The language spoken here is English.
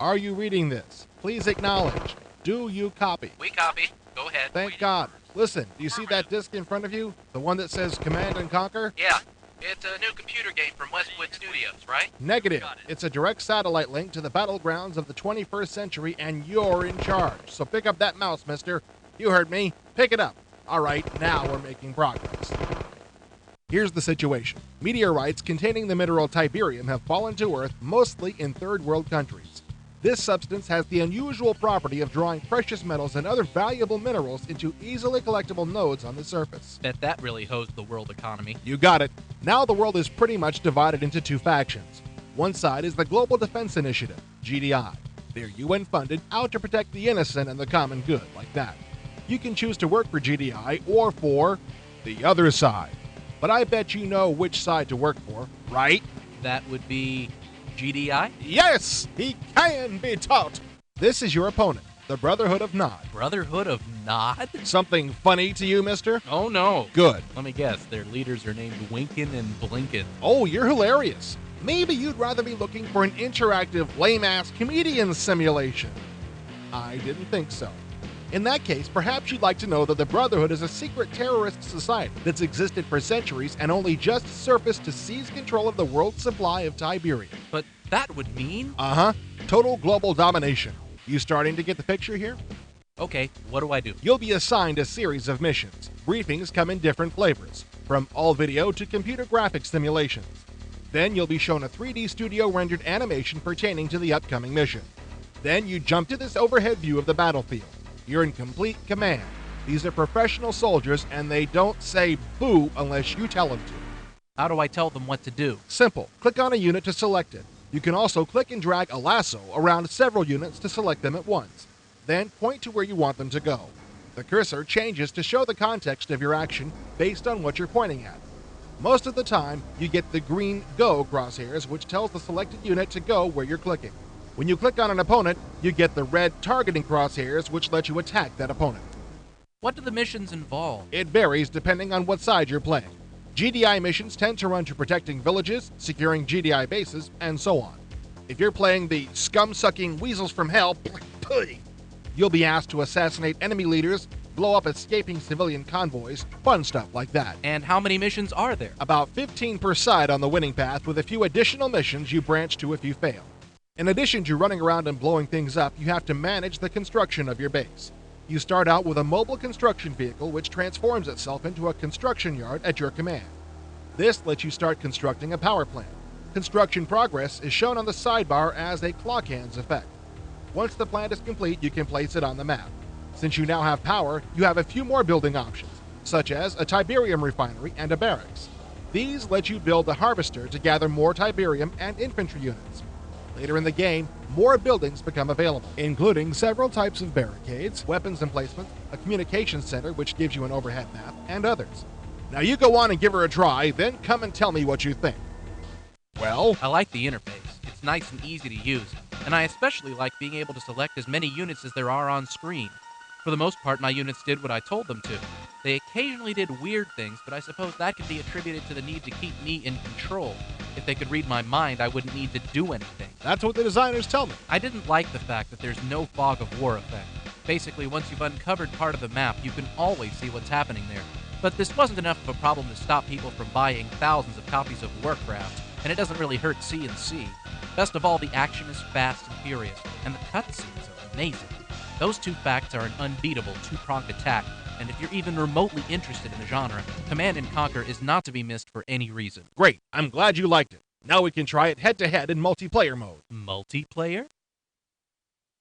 Are you reading this? Please acknowledge. Do you copy? We copy. Go ahead. Thank God. Listen, do you see that disc in front of you? The one that says Command and Conquer? Yeah. It's a new computer game from Westwood Studios, right? Negative. It's a direct satellite link to the battlegrounds of the 21st century, and you're in charge. So pick up that mouse, mister. You heard me. Pick it up. All right, now we're making progress. Here's the situation. Meteorites containing the mineral tiberium have fallen to Earth mostly in third world countries. This substance has the unusual property of drawing precious metals and other valuable minerals into easily collectible nodes on the surface. Bet that really hosed the world economy. You got it. Now the world is pretty much divided into two factions. One side is the Global Defense Initiative, GDI. They're UN-funded, out to protect the innocent and the common good, like that. You can choose to work for GDI or for the other side. But I bet you know which side to work for, right? That would be GDI? Yes, he can be taught. This is your opponent, the Brotherhood of Nod. Brotherhood of Nod? Something funny to you, mister? Oh no. Good. Let me guess, their leaders are named Winkin and Blinkin. Oh, you're hilarious. Maybe you'd rather be looking for an interactive, lame-ass comedian simulation. I didn't think so. In that case, perhaps you'd like to know that the Brotherhood is a secret terrorist society that's existed for centuries and only just surfaced to seize control of the world's supply of tiberium. But that would mean? Total global domination. You starting to get the picture here? Okay, what do I do? You'll be assigned a series of missions. Briefings come in different flavors, from all video to computer graphics simulations. Then you'll be shown a 3D studio rendered animation pertaining to the upcoming mission. Then you jump to this overhead view of the battlefield. You're in complete command. These are professional soldiers, and they don't say boo unless you tell them to. How do I tell them what to do? Simple. Click on a unit to select it. You can also click and drag a lasso around several units to select them at once. Then point to where you want them to go. The cursor changes to show the context of your action based on what you're pointing at. Most of the time, you get the green Go crosshairs, which tells the selected unit to go where you're clicking. When you click on an opponent, you get the red targeting crosshairs, which let you attack that opponent. What do the missions involve? It varies depending on what side you're playing. GDI missions tend to run to protecting villages, securing GDI bases, and so on. If you're playing the scum-sucking weasels from hell, you'll be asked to assassinate enemy leaders, blow up escaping civilian convoys, fun stuff like that. And how many missions are there? About 15 per side on the winning path, with a few additional missions you branch to if you fail. In addition to running around and blowing things up, you have to manage the construction of your base. You start out with a mobile construction vehicle which transforms itself into a construction yard at your command. This lets you start constructing a power plant. Construction progress is shown on the sidebar as a clock hands effect. Once the plant is complete, you can place it on the map. Since you now have power, you have a few more building options, such as a tiberium refinery and a barracks. These let you build a harvester to gather more tiberium and infantry units. Later in the game, more buildings become available, including several types of barricades, weapons emplacement, a communications center which gives you an overhead map, and others. Now you go on and give her a try, then come and tell me what you think. Well? I like the interface. It's nice and easy to use, and I especially like being able to select as many units as there are on screen. For the most part, my units did what I told them to. They occasionally did weird things, but I suppose that could be attributed to the need to keep me in control. If they could read my mind, I wouldn't need to do anything. That's what the designers tell me. I didn't like the fact that there's no fog of war effect. Basically, once you've uncovered part of the map, you can always see what's happening there. But this wasn't enough of a problem to stop people from buying thousands of copies of Warcraft, and it doesn't really hurt CNC. Best of all, the action is fast and furious, and the cutscenes are amazing. Those two facts are an unbeatable two-pronged attack, and if you're even remotely interested in the genre, Command & Conquer is not to be missed for any reason. Great, I'm glad you liked it. Now we can try it head-to-head in multiplayer mode. Multiplayer?